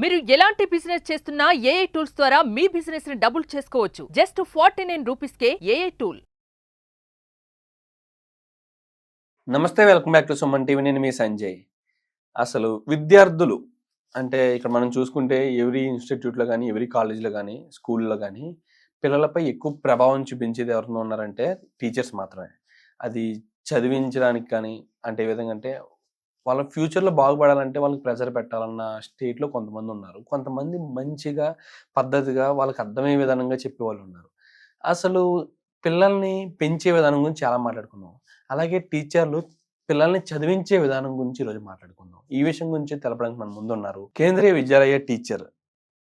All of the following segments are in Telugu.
మీరు ఎలాంటి బిజినెస్ చేస్తున్నా ఏఐ టూల్స్ ద్వారా మీ బిజినెస్ ని డబుల్ చేసుకోవచ్చు. జస్ట్ 49 రూపీస్కే ఏఐ టూల్. నమస్తే, welcome back to Suman TV. నేను మీ సంజయ్. అసలు విద్యార్థులు అంటే ఇక్కడ మనం చూసుకుంటే ఎవరీ ఇన్స్టిట్యూట్లో కానీ, ఎవరీ కాలేజ్లో కానీ, స్కూల్లో కానీ పిల్లలపై ఎక్కువ ప్రభావం చూపించేది ఎవరైనా ఉన్నారంటే టీచర్స్ మాత్రమే. అది చదివించడానికి కానీ అంటే ఏ విధంగా అంటే వాళ్ళ ఫ్యూచర్లో బాగుపడాలంటే వాళ్ళకి ప్రెజర్ పెట్టాలన్న స్టేట్లో కొంతమంది ఉన్నారు. కొంతమంది మంచిగా పద్ధతిగా వాళ్ళకి అర్థమయ్యే విధానంగా చెప్పేవాళ్ళు ఉన్నారు. అసలు పిల్లల్ని పెంచే విధానం గురించి చాలా మాట్లాడుకున్నాం. అలాగే టీచర్లు పిల్లల్ని చదివించే విధానం గురించి ఈరోజు మాట్లాడుకుందాం. ఈ విషయం గురించి తెలపడానికి మన ముందు ఉన్నారు కేంద్రీయ విద్యాలయ టీచర్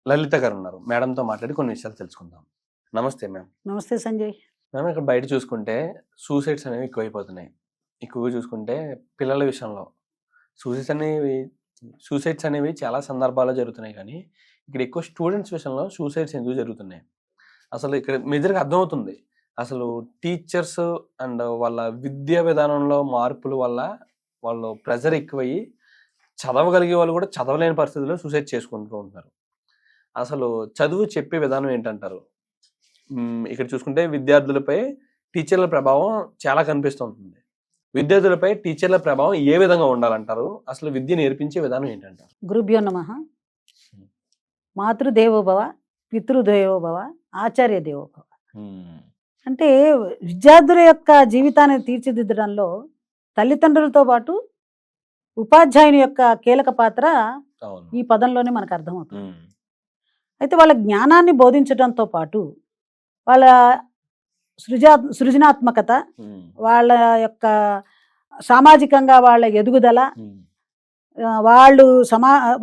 లలిత గారు ఉన్నారు. మేడంతో మాట్లాడి కొన్ని విషయాలు తెలుసుకుందాం. నమస్తే మ్యామ్. నమస్తే సంజయ్. మ్యామ్, ఇక్కడ బయట చూసుకుంటే సూసైడ్స్ అనేవి ఎక్కువైపోతున్నాయి. ఎక్కువగా చూసుకుంటే పిల్లల విషయంలో సూసైడ్స్ అనేవి చాలా సందర్భాల్లో జరుగుతున్నాయి. కానీ ఇక్కడ ఎక్కువ స్టూడెంట్స్ విషయంలో సూసైడ్స్ ఎందుకు జరుగుతున్నాయి? అసలు ఇక్కడ మెజర్గా అర్థమవుతుంది. అసలు టీచర్స్ అండ్ వాళ్ళ విద్యా విధానంలో మార్పుల వల్ల వాళ్ళు ప్రెజర్ ఎక్కువయ్యి చదవగలిగే వాళ్ళు కూడా చదవలేని పరిస్థితుల్లో సూసైడ్ చేసుకుంటూ ఉంటున్నారు. అసలు చదువు చెప్పే విధానం ఏంటంటారు? ఇక్కడ చూసుకుంటే విద్యార్థులపై టీచర్ల ప్రభావం చాలా కనిపిస్తుంటుంది. విద్యార్థులపై టీచర్ల ప్రభావం ఏ విధంగా ఉండాలంటారు? అసలు విద్య నేర్పించే విధానం ఏంటంటారు? గురుభ్యో నమః. మాతృదేవోభవ, పితృదేవోభవ, ఆచార్య దేవోభవ. అంటే విద్యార్థుల యొక్క జీవితాన్ని తీర్చిదిద్దడంలో తల్లిదండ్రులతో పాటు ఉపాధ్యాయుని యొక్క కీలక పాత్ర ఈ పదంలోనే మనకు అర్థమవుతుంది. అయితే వాళ్ళ జ్ఞానాన్ని బోధించడంతో పాటు వాళ్ళ సృజనాత్మకత, వాళ్ళ యొక్క సామాజికంగా వాళ్ళ ఎదుగుదల,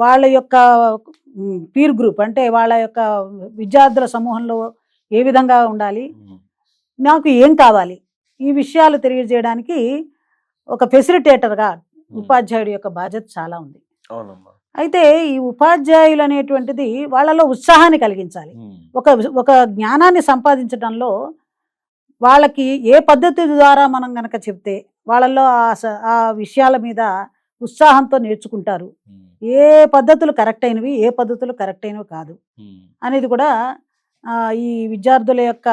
వాళ్ళ యొక్క పీర్ గ్రూప్ అంటే వాళ్ళ యొక్క విద్యార్థుల సమూహంలో ఏ విధంగా ఉండాలి, నాకు ఏం కావాలి, ఈ విషయాలు తెలియజేయడానికి ఒక ఫెసిలిటేటర్గా ఉపాధ్యాయుడి యొక్క బాధ్యత చాలా ఉంది. అయితే ఈ ఉపాధ్యాయులు అనేటువంటిది వాళ్ళలో ఉత్సాహాన్ని కలిగించాలి. ఒక జ్ఞానాన్ని సంపాదించడంలో వాళ్ళకి ఏ పద్ధతి ద్వారా మనం గనక చెప్తే వాళ్ళల్లో ఆ విషయాల మీద ఉత్సాహంతో నేర్చుకుంటారు. ఏ పద్ధతులు కరెక్ట్ అయినవి, ఏ పద్ధతులు కరెక్ట్ అయినవి కాదు అనేది కూడా ఈ విద్యార్థుల యొక్క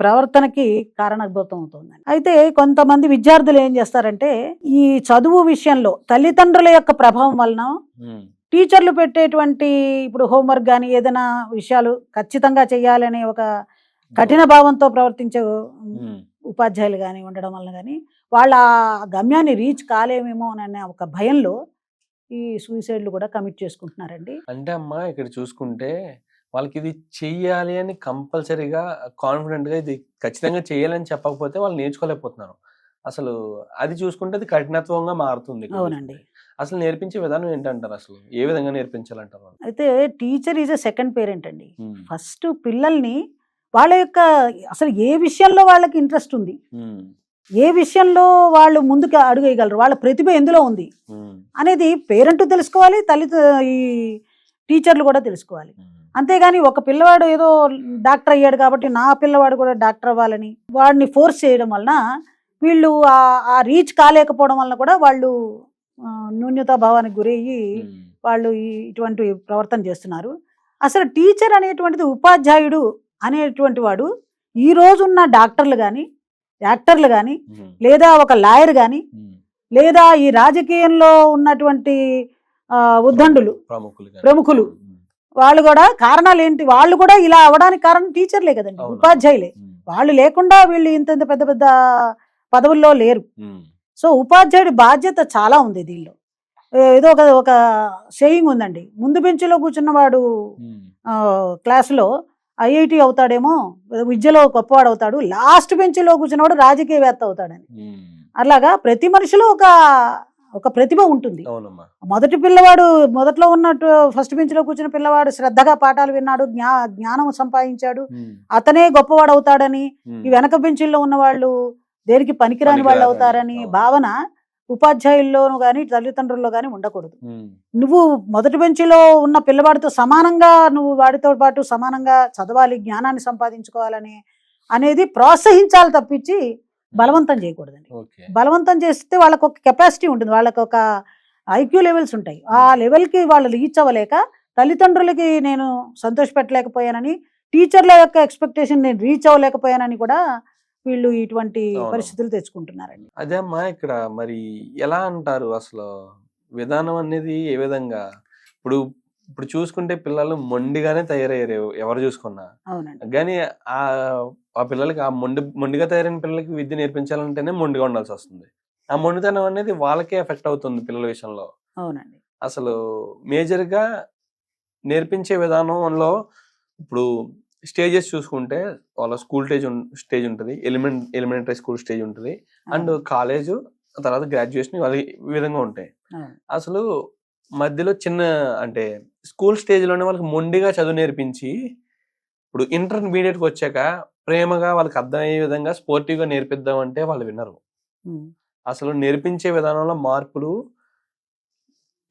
ప్రవర్తనకి కారణభూతం అవుతుంది. అయితే కొంతమంది విద్యార్థులు ఏం చేస్తారంటే ఈ చదువు విషయంలో తల్లిదండ్రుల యొక్క ప్రభావం వలన టీచర్లు పెట్టేటువంటి ఇప్పుడు హోంవర్క్ కానీ ఏదైనా విషయాలు ఖచ్చితంగా చేయాలనే ఒక కఠిన భావంతో ప్రవర్తించే ఉపాధ్యాయులు కానీ ఉండడం వల్ల కానీ వాళ్ళ గమ్యాన్ని రీచ్ కాలేమేమో అనే ఒక భయంలో ఈ సూసైడ్లు కూడా కమిట్ చేసుకుంటున్నారండి. అంటే అమ్మా, ఇక్కడ చూసుకుంటే వాళ్ళకి ఇది చెయ్యాలి అని కంపల్సరీగా కాన్ఫిడెంట్గా ఇది ఖచ్చితంగా చేయాలని చెప్పకపోతే వాళ్ళు నేర్చుకోలేకపోతున్నారు. అసలు అది చూసుకుంటే అది కఠినత్వంగా మారుతుంది. అవునండి. అసలు నేర్పించే విధానం ఏంటంటారు? అసలు ఏ విధంగా నేర్పించాలంటారు? అయితే teacher is a second parent అండి. ఫస్ట్ పిల్లల్ని వాళ్ళ యొక్క అసలు ఏ విషయంలో వాళ్ళకి ఇంట్రెస్ట్ ఉంది, ఏ విషయంలో వాళ్ళు ముందుకు అడుగు వేయగలరు, వాళ్ళ ప్రతిభ ఎందులో ఉంది అనేది పేరెంట్ తెలుసుకోవాలి, ఈ టీచర్లు కూడా తెలుసుకోవాలి. అంతేగాని ఒక పిల్లవాడు ఏదో డాక్టర్ అయ్యాడు కాబట్టి నా పిల్లవాడు కూడా డాక్టర్ అవ్వాలని వాడిని ఫోర్స్ చేయడం వలన వీళ్ళు ఆ రీచ్ కాలేకపోవడం వలన కూడా వాళ్ళు న్యూన్యతాభావానికి గురయ్యి వాళ్ళు ఇటువంటి ప్రవర్తన చేస్తున్నారు. అసలు టీచర్ అనేటువంటిది ఉపాధ్యాయుడు అనేటువంటి వాడు ఈ రోజున్న డాక్టర్లు కానీ, యాక్టర్లు కానీ, లేదా ఒక లాయర్ కానీ, లేదా ఈ రాజకీయంలో ఉన్నటువంటి ఉద్దండులు, ప్రముఖులు, వాళ్ళు కూడా కారణాలు ఏంటి, వాళ్ళు కూడా ఇలా అవడానికి కారణం టీచర్లే కదండి, ఉపాధ్యాయులే. వాళ్ళు లేకుండా వీళ్ళు ఇంత పెద్ద పెద్ద పదవుల్లో లేరు. సో ఉపాధ్యాయుడి బాధ్యత చాలా ఉంది దీనిలో. ఏదో ఒక సేయింగ్ ఉందండి, ముందు బెంచ్లో కూర్చున్నవాడు క్లాసులో ఐఐటి అవుతాడేమో, విద్యలో గొప్పవాడు అవుతాడు, లాస్ట్ బెంచ్లో కూర్చున్నవాడు రాజకీయవేత్త అవుతాడని. అలాగా ప్రతి మనిషిలో ఒక ప్రతిభ ఉంటుంది. మొదటి పిల్లవాడు మొదట్లో ఉన్నట్టు ఫస్ట్ బెంచ్లో కూర్చున్న పిల్లవాడు శ్రద్ధగా పాఠాలు విన్నాడు, జ్ఞానం సంపాదించాడు, అతనే గొప్పవాడు అవుతాడని, ఈ వెనక బెంచీల్లో ఉన్న వాళ్ళు దేనికి పనికిరాని వాళ్ళు అవుతారని భావన ఉపాధ్యాయుల్లోనూ కానీ తల్లిదండ్రుల్లో కానీ ఉండకూడదు. నువ్వు మొదటి బెంచిలో ఉన్న పిల్లవాడితో సమానంగా నువ్వు వాడితో పాటు సమానంగా చదవాలి, జ్ఞానాన్ని సంపాదించుకోవాలని అనేది ప్రోత్సహించాలి తప్పించి బలవంతం చేయకూడదండి. బలవంతం చేస్తే వాళ్ళకు ఒక కెపాసిటీ ఉంటుంది, వాళ్ళకు ఒక ఐక్యూ లెవెల్స్ ఉంటాయి. ఆ లెవెల్కి వాళ్ళు రీచ్ అవ్వలేక తల్లిదండ్రులకి నేను సంతోషపెట్టలేకపోయానని, టీచర్ల యొక్క ఎక్స్పెక్టేషన్ నేను రీచ్ అవ్వలేకపోయానని కూడా వీళ్ళు ఇటువంటి అవును. పరిస్థితులు తెచ్చుకుంటున్నారండి. అదే అమ్మా ఇక్కడ మరి ఎలా అంటారు అసలు విధానం అనేది ఏ విధంగా ఇప్పుడు ఇప్పుడు చూసుకుంటే పిల్లలు మొండిగానే తయారయ్యారు ఎవరు చూసుకున్నా. అవునండి. కానీ ఆ ఆ పిల్లలకి ఆ మొండిగా తయారైన పిల్లలకి విద్య నేర్పించాలంటేనే మొండిగా ఉండాల్సి వస్తుంది. ఆ మొండితనం అనేది వాళ్ళకే ఎఫెక్ట్ అవుతుంది పిల్లల విషయంలో. అవునండి. అసలు మేజర్‌గా నేర్పించే విధానంలో ఇప్పుడు స్టేజెస్ చూసుకుంటే వాళ్ళ స్కూల్ స్టేజ్ ఉంటది. ఎలిమెంటరీ స్కూల్ స్టేజ్ ఉంటది. అండ్ కాలేజు తర్వాత గ్రాడ్యుయేషన్ ఇవి ఈ విధంగా ఉంటాయి. అవును. అసలు మధ్యలో చిన్న అంటే స్కూల్ స్టేజ్‌లోనే వాళ్ళకి మొండిగా చదువు నేర్పించి ఇప్పుడు ఇంటర్మీడియట్‌కి వచ్చాక ప్రేమగా వాళ్ళకి అర్థమయ్యే విధంగా స్పోర్టివ్‌గా నేర్పిద్దామంటే వాళ్ళు వినరు. ఉమ్. అసలు నేర్పించే విధానంలో మార్పులు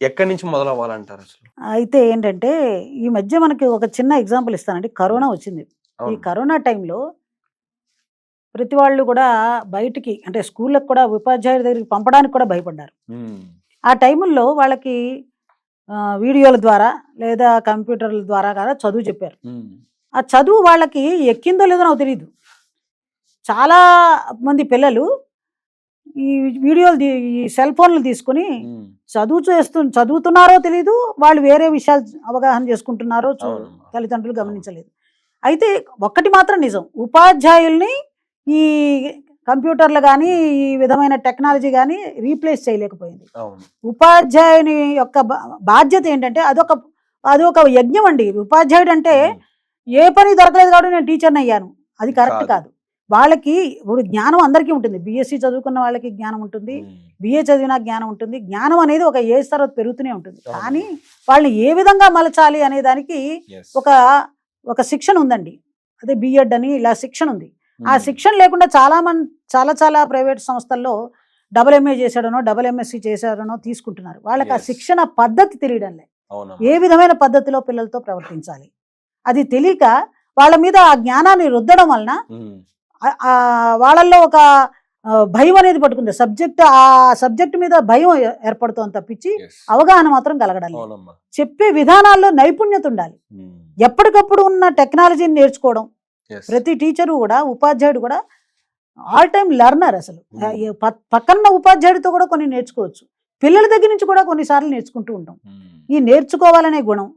ఎక్కడి నుంచి మొదలవ్వాలంటారు అసలు? అయితే ఏంటంటే ఈ మధ్య మనకి ఒక చిన్న ఎగ్జాంపుల్ ఇస్తానండి. కరోనా వచ్చింది. ఈ అవును. కరోనా టైంలో ప్రతి వాళ్ళు కూడా బయటికి అంటే స్కూళ్ళకి కూడా ఉపాధ్యాయుల దగ్గరికి పంపడానికి కూడా భయపడ్డారు. ఉమ్. ఆ టైముల్లో వాళ్ళకి వీడియోల ద్వారా లేదా కంప్యూటర్ల ద్వారా కూడా చదువు చెప్పారు. ఉమ్. ఆ చదువు వాళ్ళకి ఎక్కిందో లేదో నాకు తెలియదు. చాలా మంది పిల్లలు ఈ వీడియోలు ఈ సెల్ ఫోన్లు తీసుకుని ఉమ్. చదువుతున్నారో తెలియదు, వాళ్ళు వేరే విషయాలు అవగాహన చేసుకుంటున్నారో అవునమ్మా. తల్లిదండ్రులు గమనించలేదు. అయితే ఒక్కటి మాత్రం నిజం, ఉపాధ్యాయుల్ని ఈ కంప్యూటర్లు కానీ ఈ విధమైన టెక్నాలజీ కానీ రీప్లేస్ చేయలేకపోయింది. అవును. ఉపాధ్యాయుని యొక్క బాధ్యత ఏంటంటే అదొక యజ్ఞం అండి. ఉపాధ్యాయుడు అంటే ఏ పని దొరకలేదు కాబట్టి నేను టీచర్ని అయ్యాను, అది కరెక్ట్ కాదు. కాదు. వాళ్ళకి ఇప్పుడు జ్ఞానం అందరికీ ఉంటుంది. బీఎస్సీ చదువుకున్న వాళ్ళకి జ్ఞానం ఉంటుంది, బిఏ చదివిన జ్ఞానం ఉంటుంది. జ్ఞానం అనేది ఒక ఏజ్ తర్వాత పెరుగుతూనే ఉంటుంది. అవును. కానీ వాళ్ళని ఏ విధంగా మలచాలి అనే దానికి Yes. ఒక శిక్షణ ఉందండి. అదే బిఎడ్ అని ఇలా శిక్షణ ఉంది. ఆ శిక్షణ లేకుండా చాలా ప్రైవేట్ సంస్థల్లో ఎంఏ చేశాడనో ఎంఎస్సి చేశాడనో తీసుకుంటున్నారు. వాళ్ళకి ఆ Yes. శిక్షణ పద్ధతి తెలియడం లేదు. అవునమ్మా. ఏ విధమైన పద్ధతిలో పిల్లలతో ప్రవర్తించాలి అది తెలియక వాళ్ళ మీద ఆ జ్ఞానాన్ని రుద్దడం వలన ఉమ్. వాళ్ళల్లో ఒక భయం అనేది పట్టుకుంది. ఆ సబ్జెక్ట్ మీద భయం ఏర్పడుతోంది తప్పించి Yes. అవగాహన మాత్రం కలగడం లేదు. అవునమ్మా. చెప్పే విధానాల్లో నైపుణ్యత ఉండాలి. ఉమ్. ఎప్పటికప్పుడు ఉన్న టెక్నాలజీని నేర్చుకోవడం. Yes. ప్రతి టీచరు కూడా ఉపాధ్యాయుడు కూడా ఆల్ టైమ్ లెర్నర్. అసలు Hmm. పక్కన ఉపాధ్యాయుడితో కూడా కొన్ని నేర్చుకోవచ్చు. పిల్లల దగ్గర నుంచి కూడా కొన్నిసార్లు నేర్చుకుంటూ ఉంటాం. ఉమ్. ఈ నేర్చుకోవాలనే గుణం,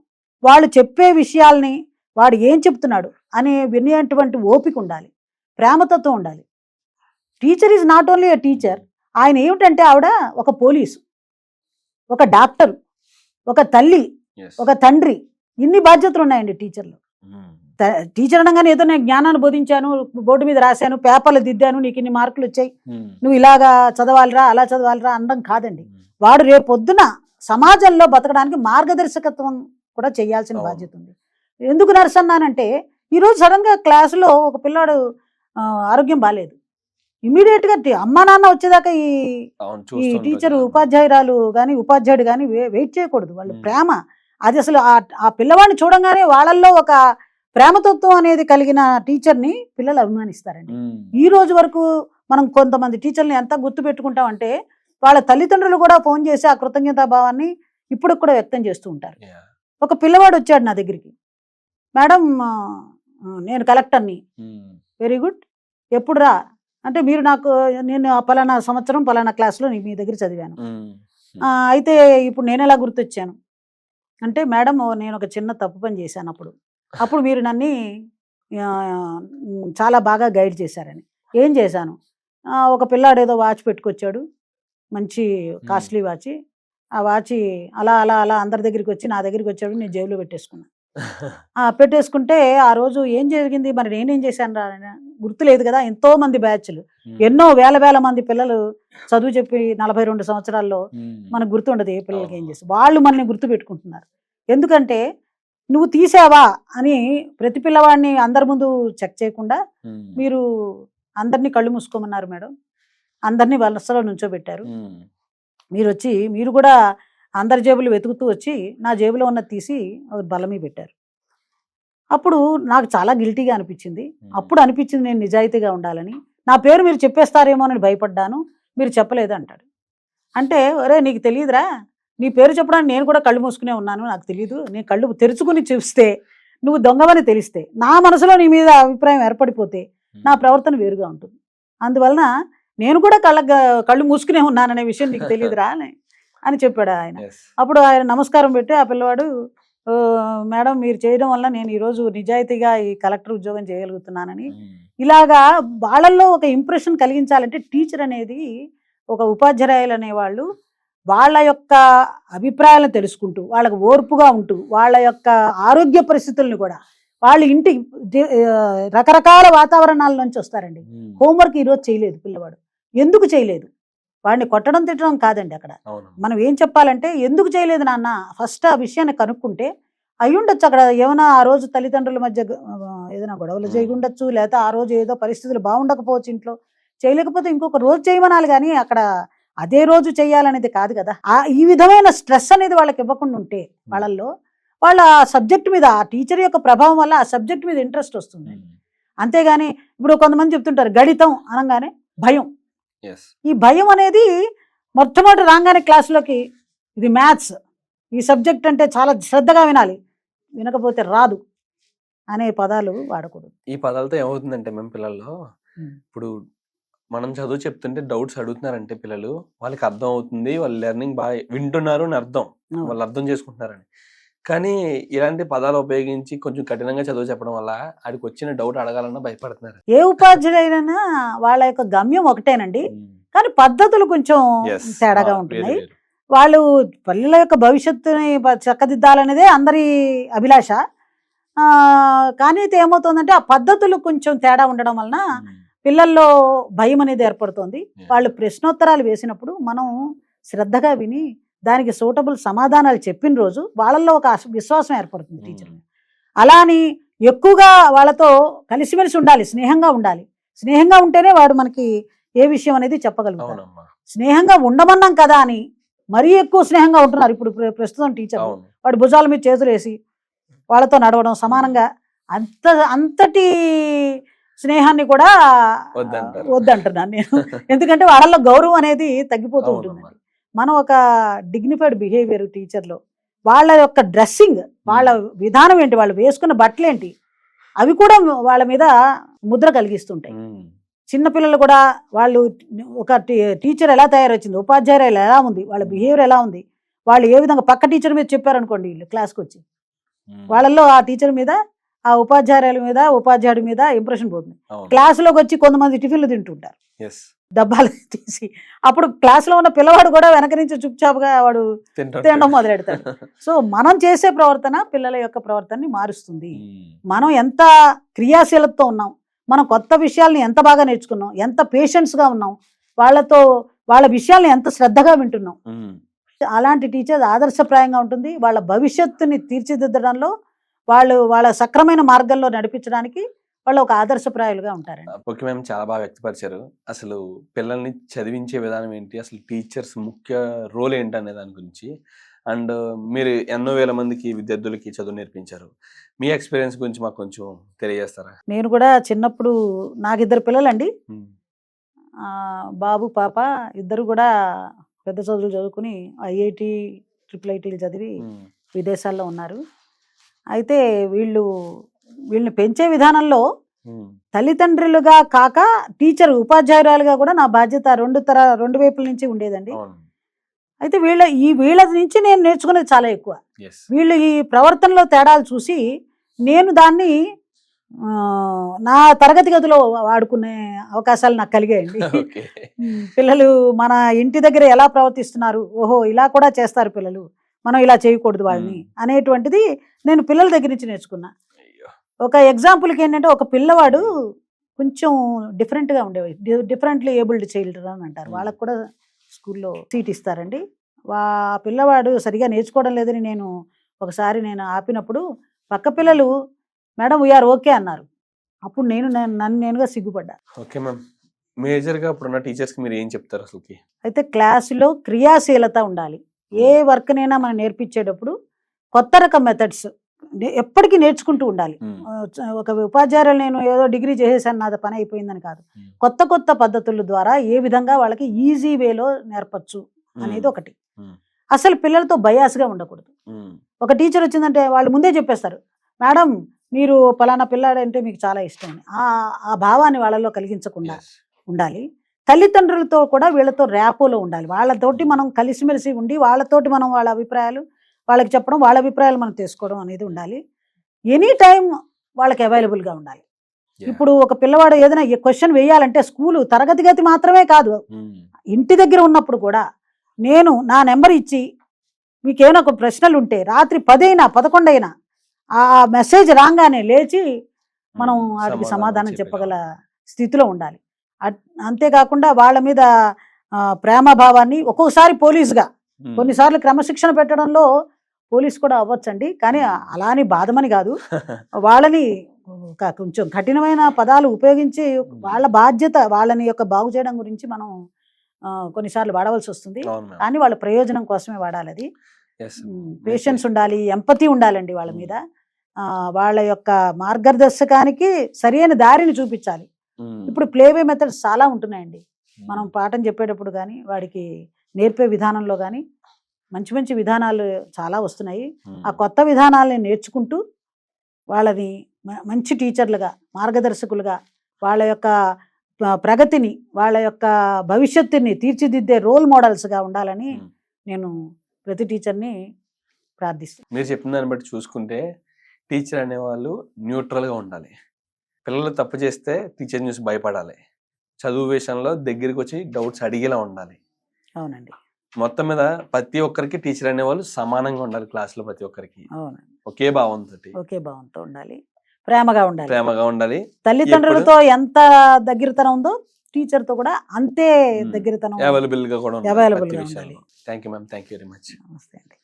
వాళ్ళు చెప్పే విషయాల్ని వాడు ఏం చెప్తున్నాడు అని వినేటువంటి ఓపిక ఉండాలి, ప్రేమతత్వం ఉండాలి. Teacher is not only A teacher. ఆయన ఏమిటంటే ఆవిడ ఒక పోలీసు, ఒక డాక్టర్, ఒక తల్లి, Yes. ఒక తండ్రి, ఇన్ని బాధ్యతలు ఉన్నాయండి టీచర్లు. ఉమ్. టీచర్ అనగానే ఏదో నేను జ్ఞానాన్ని బోధించాను, బోర్డు మీద రాశాను, పేపర్లు దిద్దాను, నీకు ఇన్ని మార్కులు వచ్చాయి, ఉమ్. నువ్వు ఇలాగా చదవాలిరా అలా చదవాలిరా అనడం కాదండి. ఉమ్. వాడు రేపు పొద్దున సమాజంలో బతకడానికి మార్గదర్శకత్వం కూడా చేయాల్సిన అవును. బాధ్యత ఉంది. ఎందుకు నర్స్ అన్నానంటే ఈరోజు సడన్గా క్లాసులో ఒక పిల్లాడు ఆరోగ్యం బాగాలేదు. ఇమీడియట్గా అమ్మా నాన్న వచ్చేదాకా అవును. ఈ చూస్తుంటారు టీచర్ కదా. ఉపాధ్యాయురాలు కానీ ఉపాధ్యాయుడు కానీ వెయిట్ చేయకూడదు. వాళ్ళు ఉమ్. ప్రేమ అది అసలు ఆ పిల్లవాడిని చూడంగానే వాళ్ళల్లో ఒక ప్రేమతత్వం అనేది కలిగిన టీచర్ని పిల్లలు అభిమానిస్తారండి. ఉమ్. ఈ రోజు వరకు మనం కొంతమంది టీచర్ని ఎంత గుర్తు పెట్టుకుంటామంటే వాళ్ళ తల్లిదండ్రులు కూడా ఫోన్ చేసి ఆ కృతజ్ఞతాభావాన్ని ఇప్పుడు కూడా వ్యక్తం చేస్తూ ఉంటారు. Yeah. ఒక పిల్లవాడు వచ్చాడు నా దగ్గరికి, మేడం నేను కలెక్టర్ని. ఉమ్. వెరీ గుడ్, ఎప్పుడు రా అంటే నేను పలానా సంవత్సరం పలానా క్లాస్లో మీ దగ్గర చదివాను. ఉమ్. అయితే ఇప్పుడు నేను ఎలా గుర్తొచ్చాను అంటే, మేడం నేను ఒక చిన్న తప్పు పని చేశాను, అప్పుడు మీరు నన్ను చాలా బాగా గైడ్ చేశారని. ఏం చేశాను, ఒక పిల్లాడు ఏదో వాచ్ పెట్టుకొచ్చాడు, మంచి కాస్ట్లీ వాచ్. ఆ వాచ్ అలా అలా అలా అందరి దగ్గరికి వచ్చి నా దగ్గరికి వచ్చాడు, నేను జేబులో పెట్టేసుకున్నాను. పెట్టేసుకుంటే ఆ రోజు ఏం జరిగింది, మరి నేనేం చేశాను రా గుర్తులేదు కదా. ఎంతో మంది బ్యాచ్లు, ఎన్నో వేల మంది పిల్లలు చదువు చెప్పి 42 సంవత్సరాల్లో మనకు గుర్తుండదు ఏ పిల్లలకి ఏం చేసి. వాళ్ళు మనల్ని గుర్తు పెట్టుకుంటున్నారు. ఎందుకంటే నువ్వు తీసావా అని ప్రతి పిల్లవాడిని అందరి ముందు చెక్ చేయకుండా మీరు అందరినీ కళ్ళు మూసుకోమన్నారు మేడం, అందరినీ వరుసలో నుంచోబెట్టారు. మీరు కూడా అందరి జేబులు వెతుకుతూ వచ్చి నా జేబులో ఉన్నది తీసి బలమీ పెట్టారు. అప్పుడు నాకు చాలా గిల్టీగా అనిపించింది. అప్పుడు అనిపించింది నేను నిజాయితీగా ఉండాలని. నా పేరు మీరు చెప్పేస్తారేమో అని భయపడ్డాను, మీరు చెప్పలేదు అంటాడు. అంటే ఒరే నీకు తెలియదురా, నీ పేరు చెప్పడానికి నేను కూడా కళ్ళు మూసుకునే ఉన్నాను, నాకు తెలియదు. నేను కళ్ళు తెరుచుకుని చూస్తే నువ్వు దొంగవని తెలిస్తే, నా మనసులో నీ మీద అభిప్రాయం ఏర్పడిపోతే నా ప్రవర్తన వేరుగా ఉంటుంది. అందువలన నేను కూడా కళ్ళు మూసుకునే ఉన్నాననే విషయం నీకు తెలియదురా అని చెప్పాడు ఆయన. అప్పుడు ఆయన నమస్కారం పెట్టి ఆ పిల్లవాడు, మేడం మీరు చేయడం వల్ల నేను ఈరోజు నిజాయితీగా ఈ కలెక్టర్ ఉద్యోగం చేయగలుగుతున్నానని, ఇలాగా వాళ్ళల్లో ఒక ఇంప్రెషన్ కలిగించాలంటే టీచర్ అనేది, ఒక ఉపాధ్యాయులు అనేవాళ్ళు వాళ్ళ యొక్క అభిప్రాయాలను తెలుసుకుంటూ, వాళ్ళకు ఓర్పుగా ఉంటూ, వాళ్ళ యొక్క ఆరోగ్య పరిస్థితులను కూడా, వాళ్ళు ఇంటి రకరకాల వాతావరణాల నుంచి వస్తారండి. హోంవర్క్ ఈరోజు చేయలేదు పిల్లవాడు, ఎందుకు చేయలేదు? వాడిని కొట్టడం తిట్టడం కాదండి. అక్కడ మనం ఏం చెప్పాలంటే, ఎందుకు చేయలేదు నాన్న, ఫస్ట్ ఆ విషయాన్ని కనుక్కుంటే అయ్యుండొచ్చు. అక్కడ ఏమైనా ఆ రోజు తల్లిదండ్రుల మధ్య ఏదైనా గొడవలు చేయకుండొచ్చు, లేకపోతే ఆ రోజు ఏదో పరిస్థితులు బాగుండకపోవచ్చు, ఇంట్లో చేయలేకపోతే ఇంకొక రోజు చేయమనాలి. కానీ అక్కడ అదే రోజు చేయాలనేది కాదు కదా. ఈ విధమైన స్ట్రెస్ అనేది వాళ్ళకి ఇవ్వకుండా ఉంటే వాళ్ళల్లో, వాళ్ళ ఆ సబ్జెక్ట్ మీద, ఆ టీచర్ యొక్క ప్రభావం వల్ల ఆ సబ్జెక్ట్ మీద ఇంట్రెస్ట్ వస్తుంది. అంతేగాని ఇప్పుడు కొంతమంది చెప్తుంటారు గణితం అనగానే భయం. ఈ భయం అనేది మొట్టమొదటి రాగానే క్లాసులోకి, ఇది మ్యాథ్స్, ఈ సబ్జెక్ట్ అంటే చాలా శ్రద్ధగా వినాలి, వినకపోతే రాదు అనే పదాలు వాడకూడదు. ఈ పదాలతో ఏమవుతుందంటే మేము పిల్లల్లో, ఇప్పుడు మనం చదువు చెప్తుంటే డౌట్స్ అడుగుతున్నారంటే పిల్లలు, వాళ్ళకి అర్థం అవుతుంది, వాళ్ళు లెర్నింగ్ బాగా వింటున్నారు అని అర్థం, వాళ్ళు అర్థం చేసుకుంటున్నారని. కానీ ఇలాంటి పదాలు ఉపయోగించి కొంచెం కఠినంగా చదువు చెప్పడం వల్ల ఆడికి వచ్చిన డౌట్ అడగాలన్నా భయపడుతున్నారు. ఏ ఉపాధ్యాయులైనా వాళ్ళ యొక్క గమ్యం ఒకటేనండి, కానీ పద్ధతులు కొంచెం తేడాగా ఉంటున్నాయి. వాళ్ళు పిల్లల యొక్క భవిష్యత్తుని చక్కదిద్దాలనేదే అందరి అభిలాష. కానీ అయితే ఏమవుతుందంటే ఆ పద్ధతులు కొంచెం తేడా ఉండడం వలన పిల్లల్లో భయం అనేది ఏర్పడుతుంది. వాళ్ళు ప్రశ్నోత్తరాలు వేసినప్పుడు మనం శ్రద్ధగా విని దానికి సూటబుల్ సమాధానాలు చెప్పిన రోజు వాళ్ళల్లో ఒక విశ్వాసం ఏర్పడుతుంది టీచర్. అలా అని ఎక్కువగా వాళ్ళతో కలిసిమెలిసి ఉండాలి, స్నేహంగా ఉండాలి. స్నేహంగా ఉంటేనే వాడు మనకి ఏ విషయం అనేది చెప్పగలుగుతాడు. స్నేహంగా ఉండమన్నాం కదా అని మరీ ఎక్కువ స్నేహంగా ఉంటున్నారు ఇప్పుడు ప్రస్తుతం టీచర్. వాడు భుజాల మీద చేతులు వేసి వాళ్ళతో నడవడం, సమానంగా అంతటి స్నేహాన్ని కూడా వద్దంటున్నాను నేను. ఎందుకంటే వాళ్ళల్లో గౌరవం అనేది తగ్గిపోతూ ఉంటుందండి. మనం ఒక డిగ్నిఫైడ్ బిహేవియర్ టీచర్లో, వాళ్ళ యొక్క డ్రెస్సింగ్, వాళ్ళ విధానం ఏంటి, వాళ్ళు వేసుకున్న బట్టలు ఏంటి, అవి కూడా వాళ్ళ మీద ముద్ర కలిగిస్తుంటాయి. చిన్నపిల్లలు కూడా వాళ్ళు ఒక టీచర్ ఎలా తయారొచ్చింది, ఉపాధ్యాయులు ఎలా ఉంది, వాళ్ళ బిహేవియర్ ఎలా ఉంది, వాళ్ళు ఏ విధంగా పక్క టీచర్ మీద చెప్పారనుకోండి, వీళ్ళు క్లాస్కి వచ్చి వాళ్ళల్లో ఆ టీచర్ మీద, ఆ ఉపాధ్యాయుల మీద, ఉపాధ్యాయుడి మీద ఇంప్రెషన్ పోతుంది. క్లాసులోకి వచ్చి కొంతమంది టిఫిన్లు తింటుంటారు డబ్బాలు తీసి, అప్పుడు క్లాసులో ఉన్న పిల్లవాడు కూడా వెనక నుంచి చుప్చాపుగా వాడు తినడం మొదలెడతాడు. సో మనం చేసే ప్రవర్తన పిల్లల యొక్క ప్రవర్తనని మారుస్తుంది. మనం ఎంత క్రియాశీలతతో ఉన్నాం, మనం కొత్త విషయాల్ని ఎంత బాగా నేర్చుకున్నాం, ఎంత పేషెన్స్గా ఉన్నాం, వాళ్ళతో వాళ్ళ విషయాల్ని ఎంత శ్రద్ధగా వింటున్నాం, అలాంటి టీచర్ ఆదర్శప్రాయంగా ఉంటుంది. వాళ్ళ భవిష్యత్తుని తీర్చిదిద్దడంలో, వాళ్ళ సక్రమైన మార్గంలో నడిపించడానికి వాళ్ళు ఒక ఆదర్శప్రాయాలుగా ఉంటారండి. ఓకే మ్యామ్, చాలా బాగా వ్యక్తపరిచారు. అసలు పిల్లల్ని చదివించే విధానం ఏంటి, అసలు టీచర్స్ ముఖ్య రోల్ ఏంటి అనే దాని గురించి, అండ్ మీరు ఎన్నో వేల మందికి విద్యార్థులకి చదువు నేర్పించారు. మీ ఎక్స్పీరియన్స్ గురించి మాకు కొంచెం తెలియజేస్తారా? నేను కూడా చిన్నప్పుడు, నాకు 2 పిల్లలండి, బాబు పాప, ఇద్దరు కూడా పెద్ద చదువులు చదువుకుని IIT, IIITలు చదివి విదేశాల్లో ఉన్నారు. అయితే వీళ్ళని పెంచే విధానంలో తల్లిదండ్రులుగా కాక టీచర్, ఉపాధ్యాయురాలుగా కూడా నా బాధ్యత రెండు వైపుల నుంచి ఉండేదండి. అయితే వీళ్ళ నుంచి నేను నేర్చుకునేది చాలా ఎక్కువ. వీళ్ళు ఈ ప్రవర్తనలో తేడాలు చూసి నేను దాన్ని నా తరగతి గదిలో వాడుకునే అవకాశాలు నాకు కలిగాయండి. పిల్లలు మన ఇంటి దగ్గర ఎలా ప్రవర్తిస్తున్నారు, ఓహో ఇలా కూడా చేస్తారు పిల్లలు, మనం ఇలా చేయకూడదు వాళ్ళని అనేటువంటిది నేను పిల్లల దగ్గర నుంచి నేర్చుకున్నా. ఒక ఎగ్జాంపుల్కి ఏంటంటే, ఒక పిల్లవాడు కొంచెం డిఫరెంట్గా ఉండేవాడు, డిఫరెంట్లీ ఏబుల్డ్ చైల్డ్ అని అంటారు, వాళ్ళకు కూడా స్కూల్లో సీట్ ఇస్తారండి. పిల్లవాడు సరిగా నేర్చుకోవడం లేదని ఒకసారి నేను ఆపినప్పుడు పక్క పిల్లలు మేడం వీఆర్ ఓకే అన్నారు. అప్పుడు నన్ను నేనుగా సిగ్గుపడ్డా. ఓకే మ్యామ్, మేజర్గా ఇప్పుడున్న టీచర్స్కి మీరు ఏం చెప్తారు అసలుకి? అయితే క్లాసులో క్రియాశీలత ఉండాలి. ఏ వర్క్నైనా మనం నేర్పించేటప్పుడు కొత్త రకం మెథడ్స్ ఎప్పటికీ నేర్చుకుంటూ ఉండాలి. ఒక ఉపాధ్యాయులు నేను ఏదో డిగ్రీ చేసేసాను, నాది పని అయిపోయిందని కాదు, కొత్త కొత్త పద్ధతుల ద్వారా ఏ విధంగా వాళ్ళకి ఈజీ వేలో నేర్పచ్చు అనేది ఒకటి. అసలు పిల్లలతో బయాస్గా ఉండకూడదు. ఒక టీచర్ వచ్చిందంటే వాళ్ళు ముందే చెప్పేస్తారు, మేడం మీరు పలానా పిల్లాడంటే మీకు చాలా ఇష్టం అని. ఆ భావాన్ని వాళ్ళలో కలిగించకుండా ఉండాలి. తల్లిదండ్రులతో కూడా వీళ్ళతో ర్యాపోలో ఉండాలి. వాళ్ళతోటి మనం కలిసిమెలిసి ఉండి వాళ్ళతోటి మనం వాళ్ళ అభిప్రాయాలు వాళ్ళకి చెప్పడం, వాళ్ళ అభిప్రాయాలు మనం తీసుకోవడం అనేది ఉండాలి. ఎనీ టైం వాళ్ళకి అవైలబుల్గా ఉండాలి. ఇప్పుడు ఒక పిల్లవాడు ఏదైనా క్వశ్చన్ వేయాలంటే స్కూలు తరగతి గది మాత్రమే కాదు, ఇంటి దగ్గర ఉన్నప్పుడు కూడా నేను నా నెంబర్ ఇచ్చి మీకేమైనా ఒక ప్రశ్నలు ఉంటే రాత్రి 10 అయినా 11 అయినా ఆ మెసేజ్ రాగానే లేచి మనం వాటికి సమాధానం చెప్పగల స్థితిలో ఉండాలి. అంతేకాకుండా వాళ్ళ మీద ప్రేమ భావాన్ని ఒక్కొక్కసారి పోలీసుగా, కొన్నిసార్లు క్రమశిక్షణ పెట్టడంలో పోలీసు కూడా అవ్వచ్చండి, కానీ అలా అని బాధమని కాదు. వాళ్ళని కొంచెం కఠినమైన పదాలు ఉపయోగించి వాళ్ళ బాధ్యత వాళ్ళని యొక్క బాగు చేయడం గురించి మనం కొన్నిసార్లు వాడవలసి వస్తుంది. కానీ వాళ్ళ ప్రయోజనం కోసమే వాడాలి. అది పేషెన్స్ ఉండాలి, ఎంపతి ఉండాలండి వాళ్ళ మీద. వాళ్ళ యొక్క మార్గదర్శకానికి సరైన దారిని చూపించాలి. ఇప్పుడు ప్లేవే మెథడ్స్ చాలా ఉంటున్నాయండి. మనం పాఠం చెప్పేటప్పుడు కానీ వాడికి నేర్పే విధానంలో కానీ మంచి మంచి విధానాలు చాలా వస్తున్నాయి. ఆ కొత్త విధానాలని నేర్చుకుంటూ వాళ్ళని మంచి టీచర్లుగా, మార్గదర్శకులుగా, వాళ్ళ యొక్క ప్రగతిని, వాళ్ళ యొక్క భవిష్యత్తుని తీర్చిదిద్దే రోల్ మోడల్స్గా ఉండాలని నేను ప్రతి టీచర్ని ప్రార్థిస్తాను. మీరు చెప్పిన దాన్ని బట్టి చూసుకుంటే టీచర్ అనేవాళ్ళు న్యూట్రల్గా ఉండాలి. పిల్లలు తప్పు చేస్తే టీచర్ చూసి భయపడాలి. చదువు విషయంలో దగ్గరికి వచ్చి డౌట్స్ అడిగేలా ఉండాలి. అవునండి. మొత్తం మీద ప్రతి ఒక్కరికి టీచర్ అనేవాళ్ళు సమానంగా ఉండాలి. క్లాస్లో ప్రతి ఒక్కరికి అవునండి ఒకే భావంతో ఉండాలి, ప్రేమగా ఉండాలి. తల్లిదండ్రులతో ఎంత దగ్గరతనం ఉందో టీచర్ తో కూడా అంతే దగ్గరతనం, అవైలబుల్ గా కూడా ఉండాలి. Thank you ma'am, thank you very much. నమస్తే అండి.